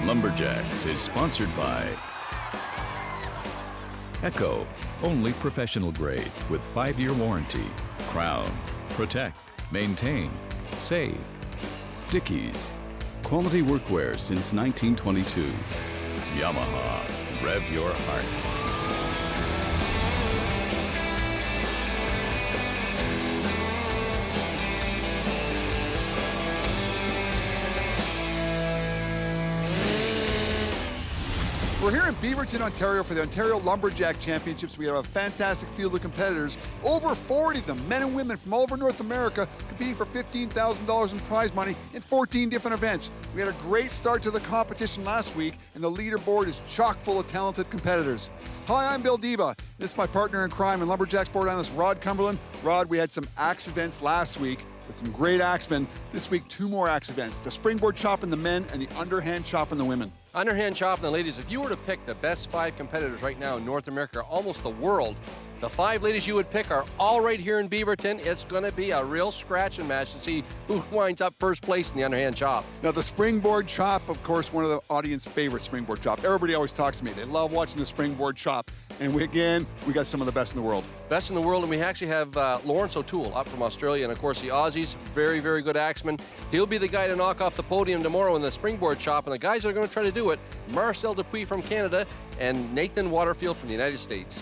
Lumberjacks is sponsored by Echo, only professional grade with 5-year warranty. Crown, protect, maintain, save. Dickies, quality workwear since 1922. Yamaha, rev your heart. We're here in Beaverton, Ontario for the Ontario Lumberjack Championships. We have a fantastic field of competitors, over 40 of them, men and women from all over North America, competing for $15,000 in prize money in 14 different events. We had a great start to the competition last week, and the leaderboard is chock full of talented competitors. Hi, I'm Bill Diva. This is my partner in crime and Lumberjack sport analyst, Rod Cumberland. Rod, we had some axe events last week with some great axemen. This week, 2 more axe events, the Springboard Chop in the men and the Underhand Chop in the women. Underhand Chop and the ladies, if you were to pick the best 5 competitors right now in North America, almost the world, the 5 ladies you would pick are all right here in Beaverton. It's going to be a real scratching match to see who winds up first place in the Underhand Chop. Now, the Springboard Chop, of course, one of the audience favorite Springboard Chop. Everybody always talks to me. They love watching the Springboard Chop. And we got some of the best in the world. Best in the world, and we actually have Lawrence O'Toole up from Australia, and of course the Aussies, very, very good axeman. He'll be the guy to knock off the podium tomorrow in the Springboard Chop, and the guys that are going to try to do it, Marcel Dupuis from Canada and Nathan Waterfield from the United States.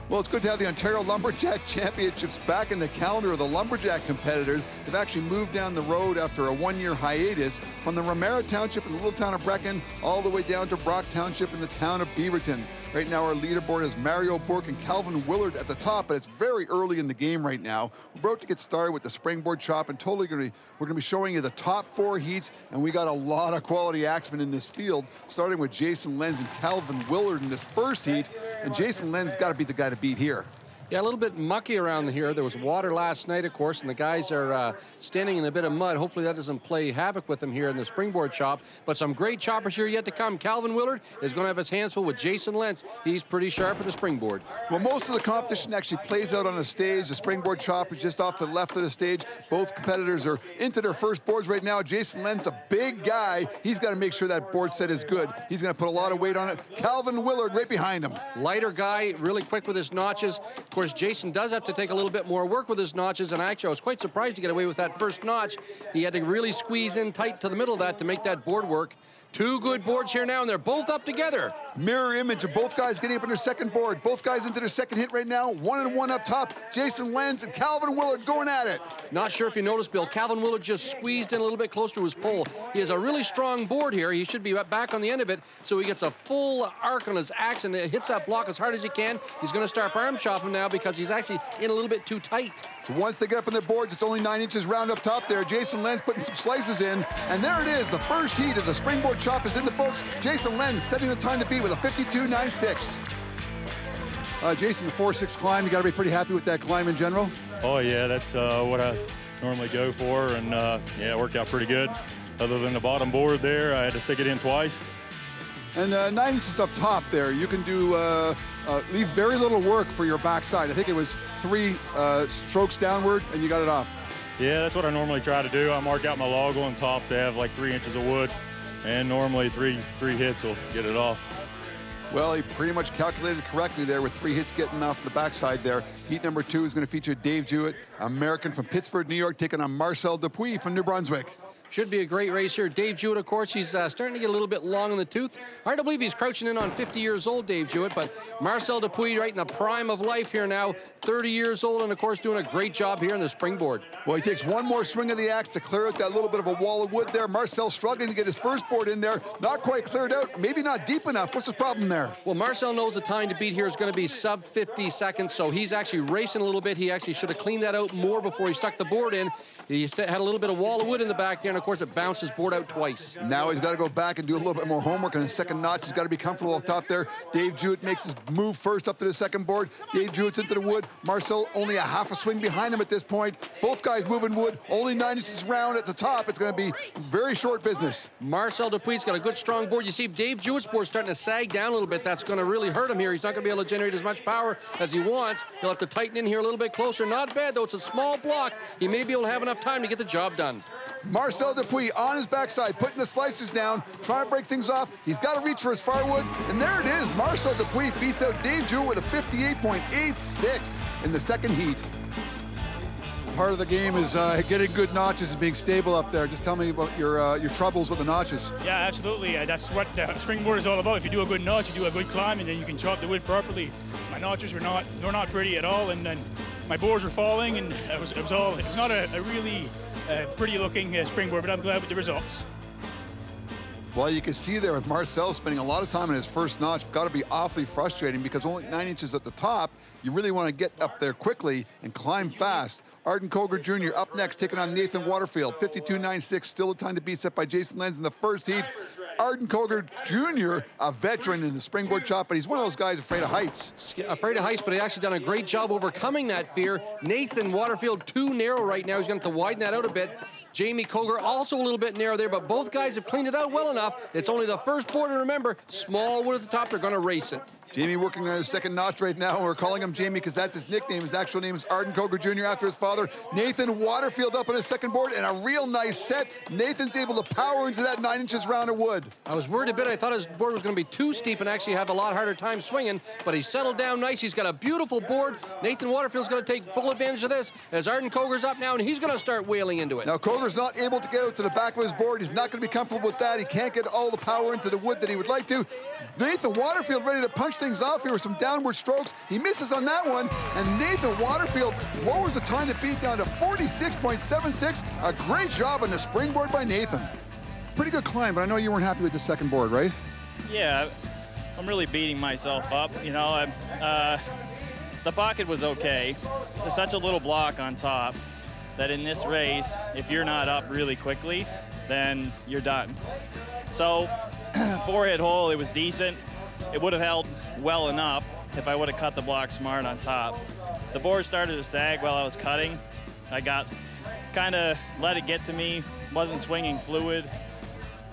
Well, it's good to have the Ontario Lumberjack Championships back in the calendar of the Lumberjack competitors. They've actually moved down the road after a 1-year hiatus from the Ramara Township in the little town of Brecken all the way down to Brock Township in the town of Beaverton. Right now, our leaderboard is Mario Burke and Calvin Willard at the top, but it's very early in the game right now. We're about to get started with the Springboard Chop, and we're going to be showing you the top 4 heats, and we got a lot of quality axemen in this field, starting with Jason Lenz and Calvin Willard in this first heat, and Jason Lenz got to be the guy to beat here. Yeah, a little bit mucky around here. There was water last night, of course, and the guys are standing in a bit of mud. Hopefully that doesn't play havoc with them here in the Springboard Chop. But some great choppers here yet to come. Calvin Willard is going to have his hands full with Jason Lentz. He's pretty sharp at the springboard. Well, most of the competition actually plays out on the stage. The Springboard Chop is just off to the left of the stage. Both competitors are into their first boards right now. Jason Lentz, a big guy. He's got to make sure that board set is good. He's going to put a lot of weight on it. Calvin Willard right behind him. Lighter guy, really quick with his notches. Of course, Jason does have to take a little bit more work with his notches, and actually I was quite surprised to get away with that first notch. He had to really squeeze in tight to the middle of that to make that board work. 2 good boards here now, and they're both up together. Mirror image of both guys getting up on their second board. Both guys into their second hit right now. 1-1 up top. Jason Lenz and Calvin Willard going at it. Not sure if you noticed, Bill, Calvin Willard just squeezed in a little bit closer to his pole. He has a really strong board here. He should be back on the end of it, so he gets a full arc on his axe and it hits that block as hard as he can. He's going to start arm chopping now because he's actually in a little bit too tight. So once they get up on their boards, it's only 9 inches round up top there. Jason Lenz putting some slices in, and there it is. The first heat of the Springboard Chop is in the books. Jason Lenz setting the time to beat with a 52.96. Jason, the 4-6 climb, you got to be pretty happy with that climb in general? Oh yeah, that's what I normally go for, and yeah, it worked out pretty good. Other than the bottom board there, I had to stick it in twice. And 9 inches up top there, you can do leave very little work for your backside. I think it was 3 strokes downward, and you got it off. Yeah, that's what I normally try to do. I mark out my log on top to have like 3 inches of wood, and normally three hits will get it off. Well, he pretty much calculated correctly there with 3 hits getting off the backside there. Heat number 2 is going to feature Dave Jewett, American from Pittsford, New York, taking on Marcel Dupuis from New Brunswick. Should be a great race here. Dave Jewett, of course, he's starting to get a little bit long in the tooth. Hard to believe he's crouching in on 50 years old, Dave Jewett, but Marcel Dupuis right in the prime of life here now, 30 years old, and of course doing a great job here in the springboard. Well, he takes one more swing of the axe to clear out that little bit of a wall of wood there. Marcel struggling to get his first board in there. Not quite cleared out, maybe not deep enough. What's the problem there? Well, Marcel knows the time to beat here is going to be sub 50 seconds, so he's actually racing a little bit. He actually should have cleaned that out more before he stuck the board in. He had a little bit of wall of wood in the back there, and of course it bounced his board out twice. Now he's got to go back and do a little bit more homework on the second notch. He's got to be comfortable up top there. Dave Jewett makes his move first up to the second board. Dave Jewett's into the wood. Marcel only a half a swing behind him at this point. Both guys moving wood. Only 9 inches round at the top. It's going to be very short business. Marcel Dupuis got a good strong board. You see Dave Jewett's board starting to sag down a little bit. That's going to really hurt him here. He's not going to be able to generate as much power as he wants. He'll have to tighten in here a little bit closer. Not bad, though. It's a small block. He may be able to have enough time to get the job done. Marcel Dupuis on his backside, putting the slicers down, trying to break things off. He's got to reach for his firewood, and there it is. Marcel Dupuis beats out Dave Jewett with a 58.86 in the second heat. Part of the game is getting good notches and being stable up there. Just tell me about your troubles with the notches. Yeah, absolutely. That's what springboard is all about. If you do a good notch, you do a good climb, and then you can chop the wood properly. My notches were not pretty at all, and then my boards were falling, and it was not a really pretty looking springboard, but I'm glad with the results. Well, you can see there with Marcel spending a lot of time in his first notch. Got to be awfully frustrating because only 9 inches at the top. You really want to get up there quickly and climb fast. Arden Cobra Jr. up next, taking on Nathan Waterfield. 52.96, still a time to beat, set by Jason Lenz in the first heat. Arden Cobra Jr., a veteran in the springboard chop, but he's one of those guys afraid of heights. Afraid of heights, but he's actually done a great job overcoming that fear. Nathan Waterfield too narrow right now. He's going to have to widen that out a bit. Jamie Koger also a little bit narrow there, but both guys have cleaned it out well enough. It's only the first board, and remember, small wood at the top, they're going to race it. Jamie working on his second notch right now. We're calling him Jamie because that's his nickname. His actual name is Arden Koger Jr. after his father. Nathan Waterfield up on his second board, and a real nice set. Nathan's able to power into that 9 inches round of wood. I was worried a bit. I thought his board was going to be too steep and actually have a lot harder time swinging, but he settled down nice. He's got a beautiful board. Nathan Waterfield's going to take full advantage of this as Arden Koger's up now, and he's going to start whaling into it. Now, Koger's not able to get out to the back of his board. He's not going to be comfortable with that. He can't get all the power into the wood that he would like to. Nathan Waterfield ready to punch things off here with some downward strokes. He misses on that one, and Nathan Waterfield lowers the time to beat down to 46.76. A great job on the springboard by Nathan. Pretty good climb, but I know you weren't happy with the second board, right? Yeah, I'm really beating myself up. You know, the pocket was okay. There's such a little block on top that in this race, if you're not up really quickly, then you're done. So, 4-hit hole, it was decent. It would have held well enough if I would have cut the block smart on top. The board started to sag while I was cutting. I got kind of let it get to me, wasn't swinging fluid.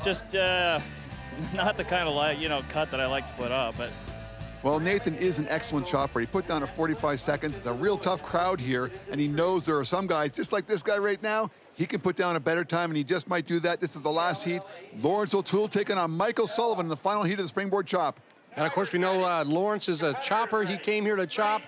Just not the kind of cut that I like to put up. But well, Nathan is an excellent chopper. He put down a 45 seconds. It's a real tough crowd here, and he knows there are some guys, just like this guy right now, he can put down a better time, and he just might do that. This is the last heat. Lawrence O'Toole taking on Michael Sullivan in the final heat of the springboard chop. And of course, we know Lawrence is a chopper. He came here to chop.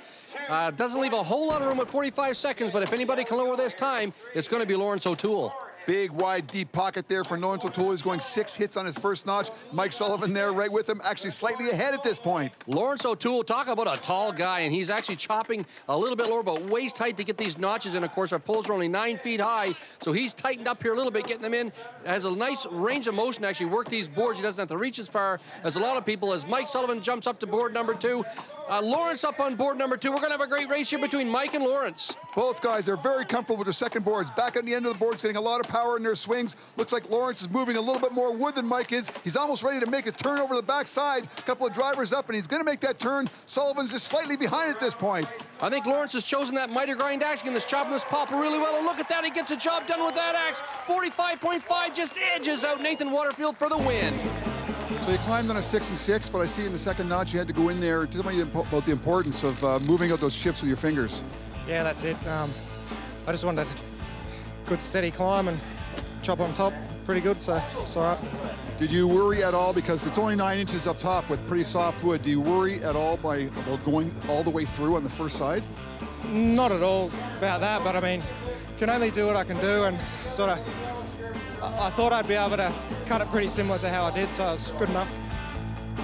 Doesn't leave a whole lot of room at 45 seconds, but if anybody can lower this time, it's going to be Lawrence O'Toole. Big, wide, deep pocket there for Lawrence O'Toole. He's going 6 hits on his first notch. Mike Sullivan there right with him, actually slightly ahead at this point. Lawrence O'Toole, talk about a tall guy, and he's actually chopping a little bit lower, but waist height to get these notches in. Of course, our poles are only 9 feet high, so he's tightened up here a little bit, getting them in. Has a nice range of motion to actually work these boards. He doesn't have to reach as far as a lot of people. As Mike Sullivan jumps up to board number 2, Lawrence up on board number 2. We're going to have a great race here between Mike and Lawrence. Both guys are very comfortable with their second boards. Back on the end of the boards, getting a lot of power in their swings. Looks like Lawrence is moving a little bit more wood than Mike is. He's almost ready to make a turn over the backside. A couple of drivers up, and he's going to make that turn. Sullivan's just slightly behind at this point. I think Lawrence has chosen that miter grind axe, and this chopping this popper really well. And look at that, he gets the job done with that axe. 45.5 just edges out Nathan Waterfield for the win. So you climbed on a 6 and 6, but I see in the second notch you had to go in there. Tell me about the importance of moving out those shifts with your fingers. Yeah, that's it. I just wanted a good steady climb and chop on top. Pretty good, so it's all right. Did you worry at all, because it's only 9 inches up top with pretty soft wood, do you worry at all about going all the way through on the first side? Not at all about that, but I mean, can only do what I can do, and sort of, I thought I'd be able to cut it pretty similar to how I did, so it's good enough.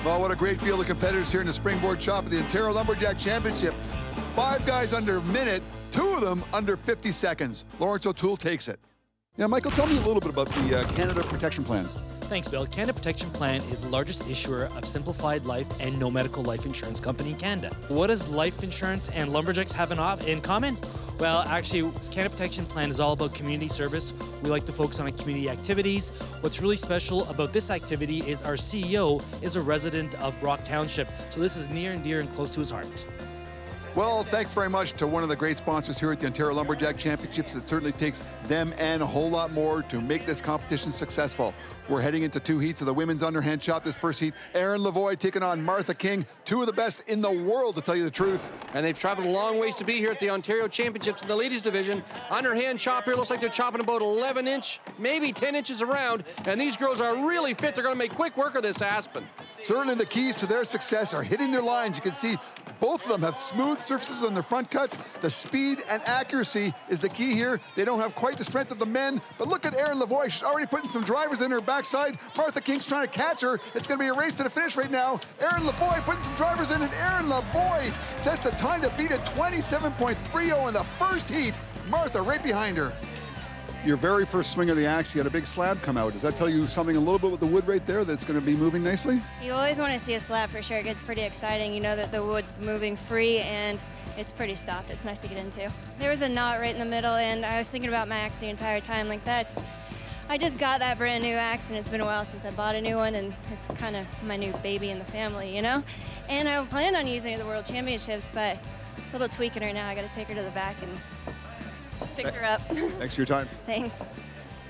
Well, what a great field of competitors here in the Springboard Chop of the Ontario Lumberjack Championship. 5 guys under a minute, 2 of them under 50 seconds. Lawrence O'Toole takes it. Yeah, Michael, tell me a little bit about the Canada Protection Plan. Thanks, Bill. Canada Protection Plan is the largest issuer of simplified life and no medical life insurance company in Canada. What does life insurance and Lumberjacks have in common? Well, actually, Canada Protection Plan is all about community service. We like to focus on community activities. What's really special about this activity is our CEO is a resident of Brock Township, so this is near and dear and close to his heart. Well, thanks very much to one of the great sponsors here at the Ontario Lumberjack Championships. It certainly takes them and a whole lot more to make this competition successful. We're heading into 2 heats of the women's underhand chop. This first heat, Lavoie taking on Martha King, 2 of the best in the world, to tell you the truth. And they've traveled a long ways to be here at the Ontario Championships in the ladies division. Underhand chop here looks like they're chopping about 11 inch, maybe 10 inches around. And these girls are really fit. They're going to make quick work of this aspen. Certainly the keys to their success are hitting their lines. You can see both of them have smooth surfaces on their front cuts. The speed and accuracy is the key here. They don't have quite the strength of the men, but look at Lavoie. She's already putting some drivers in her backside. Martha King's trying to catch her. It's going to be a race to the finish right now. Lavoie putting some drivers in, and Lavoie sets the time to beat at 27.30 in the first heat. Martha right behind her. Your very first swing of the axe, you had a big slab come out. Does that tell you something a little bit with the wood right there that's going to be moving nicely? You always want to see a slab for sure. It gets pretty exciting. You know that the wood's moving free and it's pretty soft. It's nice to get into. There was a knot right in the middle, and I was thinking about my axe the entire time. I just got that brand new axe, and it's been a while since I bought a new one, and it's kind of my new baby in the family, you know? And I plan on using it at the World Championships, but a little tweaking her now. I got to take her to the back and fix her up. Thanks for your time. Thanks.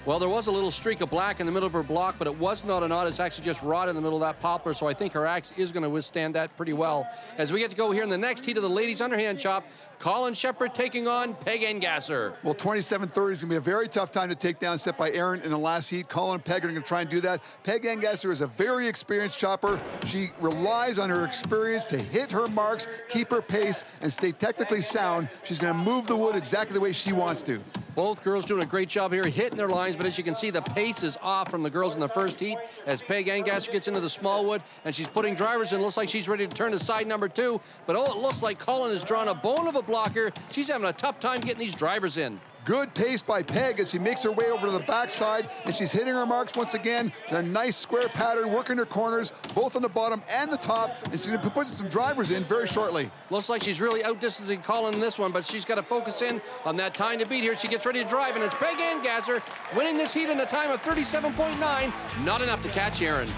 Well, there was a little streak of black in the middle of her block, but it was not a knot. It's actually just rot in the middle of that poplar, so I think her axe is going to withstand that pretty well. As we get to go here in the next heat of the ladies' underhand chop, Colin Shepard taking on Peg Engasser. Well, 27-30 is going to be a very tough time to take down, set by Aaron in the last heat. Colin and Peg are going to try and do that. Peg Engasser is a very experienced chopper. She relies on her experience to hit her marks, keep her pace, and stay technically sound. She's going to move the wood exactly the way she wants to. Both girls doing a great job here hitting their lines, but as you can see, the pace is off from the girls in the first heat as Peg Engasser gets into the small wood, and she's putting drivers in. Looks like she's ready to turn to side number 2, but oh, it looks like Colin has drawn a bone of a blocker. She's having a tough time getting these drivers in. Good pace by Peg as she makes her way over to the backside, and she's hitting her marks once again. A nice square pattern, working her corners, both on the bottom and the top, and she's going to put some drivers in very shortly. Looks like she's really outdistancing Colin in this one, but she's got to focus in on that time to beat here. She gets ready to drive, and it's Peg Engasser winning this heat in a time of 37.9. Not enough to catch Aaron.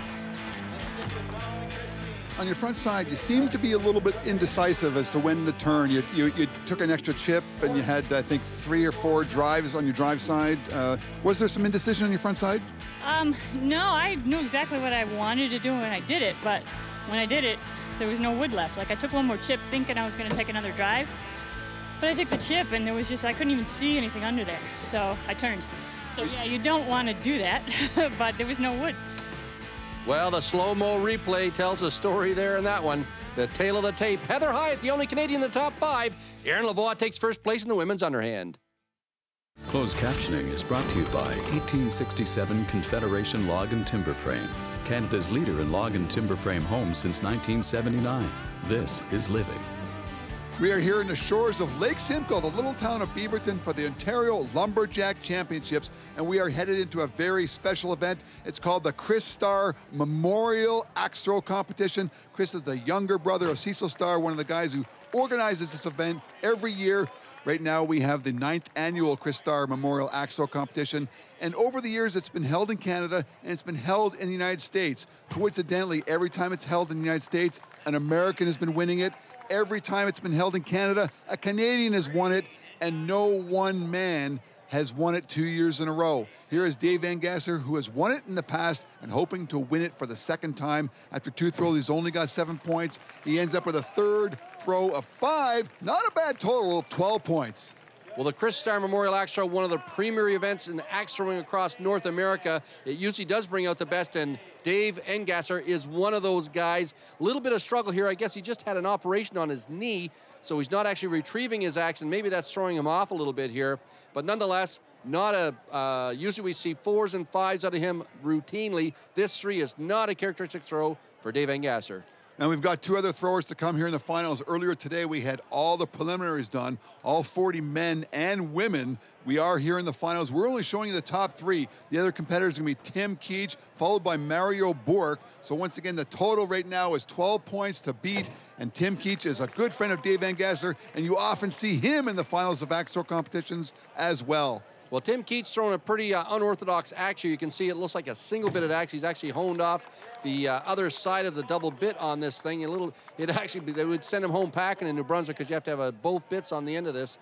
On your front side, you seem to be a little bit indecisive as to when to turn. You took an extra chip, and you had, I think, 3 or 4 drives on your drive side. Was there some indecision on your front side? No, I knew exactly what I wanted to do when I did it, but when I did it, there was no wood left. Like, I took one more chip thinking I was going to take another drive, but I took the chip, and there was just, I couldn't even see anything under there, so I turned. So, yeah, you don't want to do that, but there was no wood. Well, the slow-mo replay tells a story there in that one. The tail of the tape. Heather Hyatt, the only Canadian in the top 5. Aaron Lavoie takes first place in the women's underhand. Closed captioning is brought to you by 1867 Confederation Log and Timber Frame, Canada's leader in log and timber frame homes since 1979. This is living. We are here in the shores of Lake Simcoe, the little town of Beaverton, for the Ontario Lumberjack Championships, and we are headed into a very special event. It's called the Chris Starr Memorial Axe Throw Competition. Chris is the younger brother of Cecil Starr, one of the guys who organizes this event every year. Right now, we have the 9th annual Chris Starr Memorial Axe Throw Competition, and over the years, it's been held in Canada, and it's been held in the United States. Coincidentally, every time it's held in the United States, an American has been winning it. Every time it's been held in Canada, a Canadian has won it, and no one man has won it 2 years in a row. Here is Dave Engasser, who has won it in the past and hoping to win it for the second time. After 2 throws, he's only got 7 points. He ends up with a third throw of 5. Not a bad total of 12 points. Well, the Chris Starr Memorial Axe Throw, one of the premier events in axe throwing across North America. It usually does bring out the best, and Dave Engasser is one of those guys. A little bit of struggle here. I guess he just had an operation on his knee, so he's not actually retrieving his axe, and maybe that's throwing him off a little bit here. But nonetheless, not a, usually we see 4s and 5s out of him routinely. This 3 is not a characteristic throw for Dave Engasser. Now we've got 2 other throwers to come here in the finals. Earlier today, we had all the preliminaries done, all 40 men and women. We are here in the finals. We're only showing you the top 3. The other competitors are going to be Tim Keats, followed by Mario Bork. So once again, the total right now is 12 points to beat. And Tim Keats is a good friend of Dave Engasser, and you often see him in the finals of axe throw competitions as well. Well, Tim Keats throwing a pretty unorthodox axe here. You can see it looks like a single-bitted axe. He's actually honed off the other side of the double bit on this thing. They would send him home packing in New Brunswick because you have to have both bits on the end of this.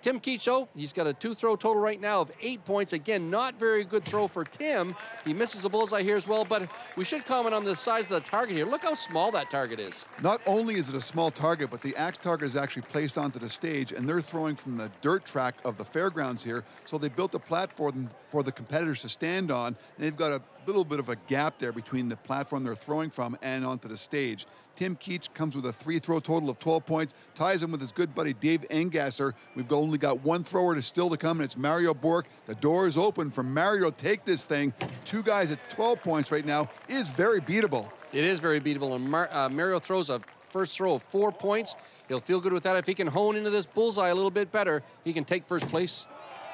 Tim Keats, he's got a 2-throw total right now of 8 points. Again, not very good throw for Tim. He misses the bullseye here as well, but we should comment on the size of the target here. Look how small that target is. Not only is it a small target, but the axe target is actually placed onto the stage, and they're throwing from the dirt track of the fairgrounds here. So they built a platform for the competitors to stand on, and they've got a little bit of a gap there between the platform they're throwing from and onto the stage. Tim Keats comes with a 3-throw total of 12 points, ties him with his good buddy Dave Engasser. We've only got one thrower still to come, and it's Mario Bork. The door is open for Mario to take this thing. 2 guys at 12 points right now is very beatable. It is very beatable, and Mario throws a first throw of 4 points. He'll feel good with that. If he can hone into this bullseye a little bit better, he can take first place.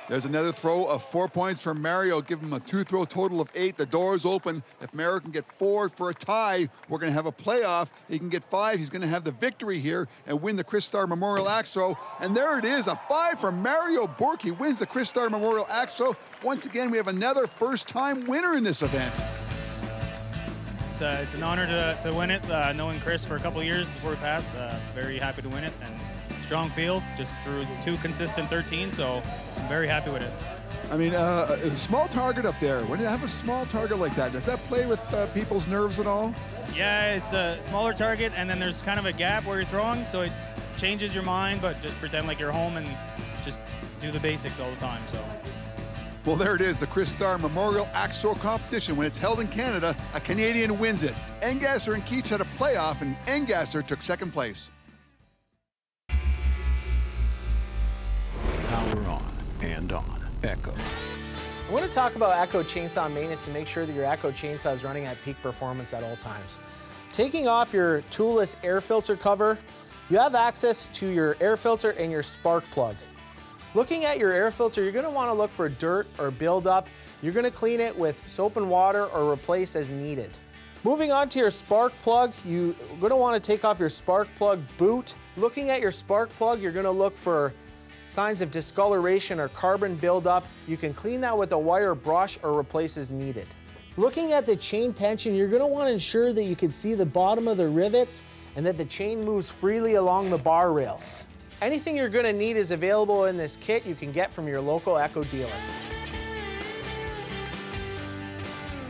There's another throw of 4 points for Mario. Give him a 2-throw total of 8. The door is open. If Mario can get 4 for a tie, we're going to have a playoff. He can get 5. He's going to have the victory here and win the Chris Starr Memorial Axe Throw. And there it is, a 5 for Mario Bork. He wins the Chris Starr Memorial Axe Throw. Once again, we have another first-time winner in this event. It's an honor to win it. Knowing Chris for a couple of years before he passed, very happy to win it. And strong field, just threw 2 consistent 13, so I'm very happy with it. I mean, a small target up there. When you have a small target like that, does that play with people's nerves at all? Yeah, it's a smaller target, and then there's kind of a gap where you're throwing, so it changes your mind, but just pretend like you're home and just do the basics all the time. So. Well, there it is, the Chris Starr Memorial Axe Throw Competition. When it's held in Canada, a Canadian wins it. Engasser and Keats had a playoff, and Engasser took second place. Power on and on. Echo. I want to talk about Echo chainsaw maintenance and make sure that your Echo chainsaw is running at peak performance at all times. Taking off your toolless air filter cover, you have access to your air filter and your spark plug. Looking at your air filter, you're going to want to look for dirt or buildup. You're going to clean it with soap and water or replace as needed. Moving on to your spark plug, you're going to want to take off your spark plug boot. Looking at your spark plug, you're going to look for signs of discoloration or carbon buildup. You can clean that with a wire brush or replace as needed. Looking at the chain tension, you're going to want to ensure that you can see the bottom of the rivets and that the chain moves freely along the bar rails. Anything you're going to need is available in this kit you can get from your local Echo dealer.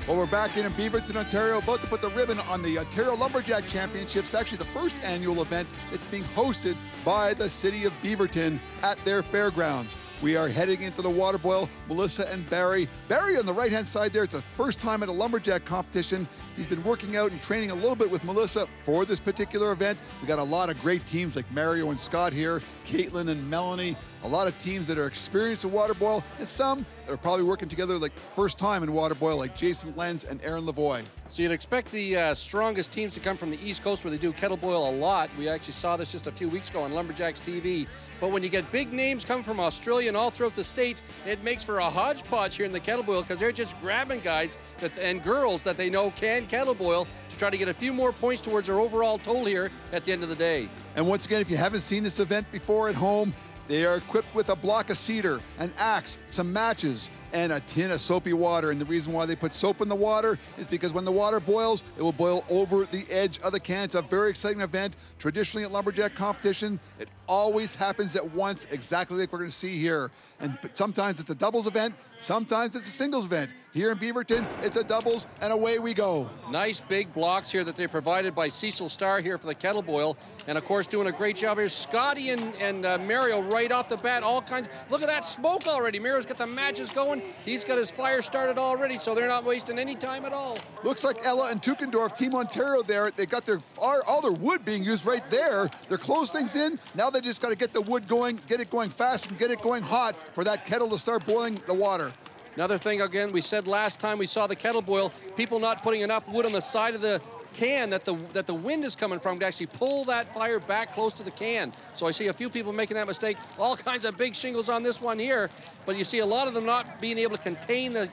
Well, we're back in Beaverton, Ontario, about to put the ribbon on the Ontario Lumberjack Championships, actually the first annual event. It's being hosted by the city of Beaverton at their fairgrounds. We are heading into the water boil. Melissa and Barry. Barry on the right-hand side there, it's the first time at a lumberjack competition. He's been working out and training a little bit with Melissa for this particular event. We got a lot of great teams like Mario and Scott here, Caitlin and Melanie, a lot of teams that are experienced in water boil, and some that are probably working together like first time in water boil, like Jason Lenz and Aaron Lavoie. So you'd expect the strongest teams to come from the East Coast where they do kettle boil a lot. We actually saw this just a few weeks ago on LumberjacksTV. But when you get big names come from Australia and all throughout the States, it makes for a hodgepodge here in the kettle boil because they're just grabbing guys and girls that they know can kettle boil to try to get a few more points towards their overall total here at the end of the day. And once again, if you haven't seen this event before at home, they are equipped with a block of cedar, an axe, some matches, and a tin of soapy water. And the reason why they put soap in the water is because when the water boils, it will boil over the edge of the can. It's a very exciting event. Traditionally at lumberjack competition, it always happens at once, exactly like we're going to see here. And sometimes it's a doubles event, sometimes it's a singles event. Here in Beaverton, it's a doubles, and away we go. Nice big blocks here that they provided by Cecil Starr here for the kettle boil. And of course, doing a great job here. Scotty and Mario right off the bat, all kinds. Look at that smoke already. Mario's got the matches going. He's got his fire started already, so they're not wasting any time at all. Looks like Ella and Tukendorf, Team Ontario there, they got all their wood being used right there. They're closed things in. Now they just got to get the wood going, get it going fast, and get it going hot for that kettle to start boiling the water. Another thing, again, we said last time we saw the kettle boil, people not putting enough wood on the side of the can that the wind is coming from to actually pull that fire back close to the can. So I see a few people making that mistake. All kinds of big shingles on this one here, but you see a lot of them not being able to contain the...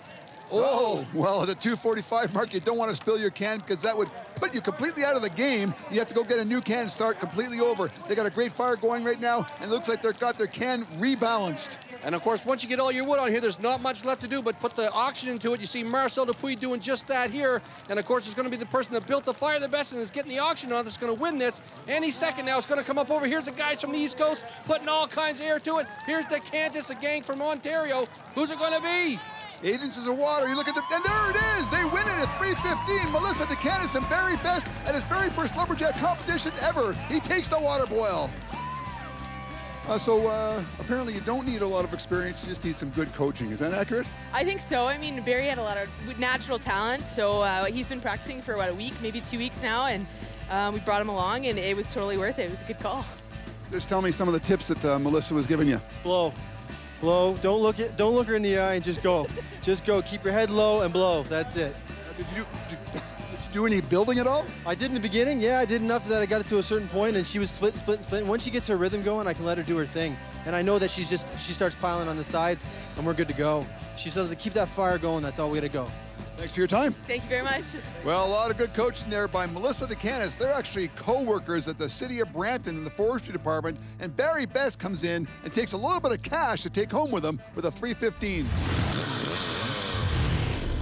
Oh, well, at the 2:45 mark, you don't want to spill your can because that would put you completely out of the game. You have to go get a new can and start completely over. They got a great fire going right now, and it looks like they've got their can rebalanced. And of course, once you get all your wood on here, there's not much left to do but put the oxygen to it. You see Marcel Dupuis doing just that here. And of course, it's going to be the person that built the fire the best and is getting the oxygen on that's going to win this. Any second now, it's going to come up over. Here's the guys from the East Coast putting all kinds of air to it. Here's the Cantus, a gang from Ontario. Who's it going to be? 8 inches of water. You look at and there it is. They win it at 3:15. Melissa DeCantis and Barry Best at his very first lumberjack competition ever. He takes the water boil. So apparently you don't need a lot of experience, you just need some good coaching. Is that accurate? I think so. I mean, Barry had a lot of natural talent, so he's been practicing for, a week, maybe 2 weeks now, and we brought him along, and it was totally worth it. It was a good call. Just tell me some of the tips that Melissa was giving you. Blow. Don't look her in the eye and just go. Just go. Keep your head low and blow. That's it. Did you do any building at all? I did in the beginning. Yeah, I did enough that I got it to a certain point, and she was split. Once she gets her rhythm going, I can let her do her thing. And I know that she starts piling on the sides, and we're good to go. She says to keep that fire going. That's all we got to go. Thanks for your time. Thank you very much. Well, a lot of good coaching there by Melissa DeCantis. They're actually co-workers at the City of Brampton in the Forestry Department, and Barry Best comes in and takes a little bit of cash to take home with him with a 3:15.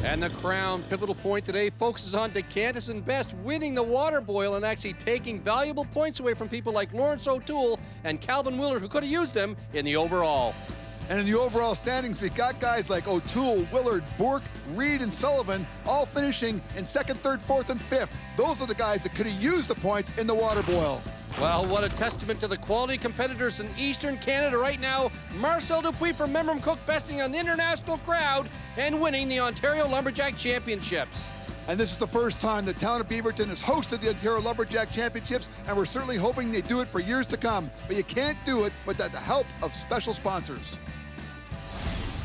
And the crown pivotal point today focuses on DeCantis and Best winning the water boil and actually taking valuable points away from people like Lawrence O'Toole and Calvin Willard, who could have used them in the overall. And in the overall standings, we got guys like O'Toole, Willard, Bourque, Reed, and Sullivan all finishing in 2nd, 3rd, 4th, and 5th. Those are the guys that could have used the points in the water boil. Well, what a testament to the quality competitors in Eastern Canada right now. Marcel Dupuis from Memram Cook besting an international crowd and winning the Ontario Lumberjack Championships. And this is the first time the town of Beaverton has hosted the Ontario Lumberjack Championships, and we're certainly hoping they do it for years to come. But you can't do it without the help of special sponsors.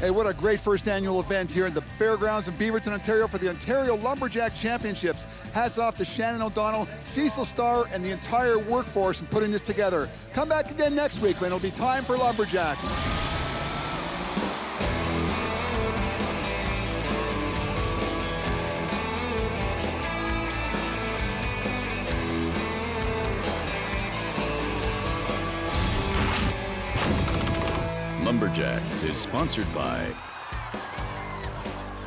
Hey, what a great first annual event here in the fairgrounds in Beaverton, Ontario for the Ontario Lumberjack Championships. Hats off to Shannon O'Donnell, Cecil Starr, and the entire workforce in putting this together. Come back again next week when it'll be time for Lumberjacks. Lumberjacks is sponsored by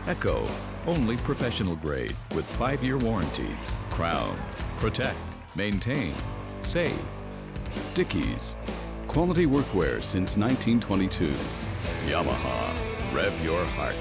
Echo, only professional grade with 5-year warranty. Crown, protect, maintain, save. Dickies, quality workwear since 1922. Yamaha, rev your heart.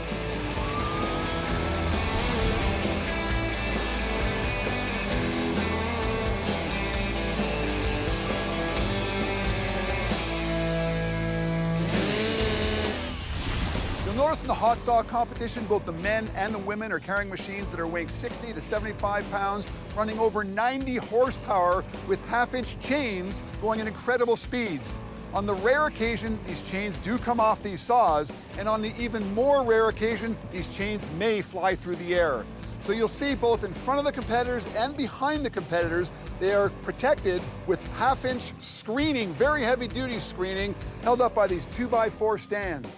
Notice in the hot saw competition, both the men and the women are carrying machines that are weighing 60 to 75 pounds, running over 90 horsepower with half-inch chains going at incredible speeds. On the rare occasion, these chains do come off these saws, and on the even more rare occasion, these chains may fly through the air. So you'll see both in front of the competitors and behind the competitors, they are protected with half-inch screening, very heavy-duty screening, held up by these 2x4 stands.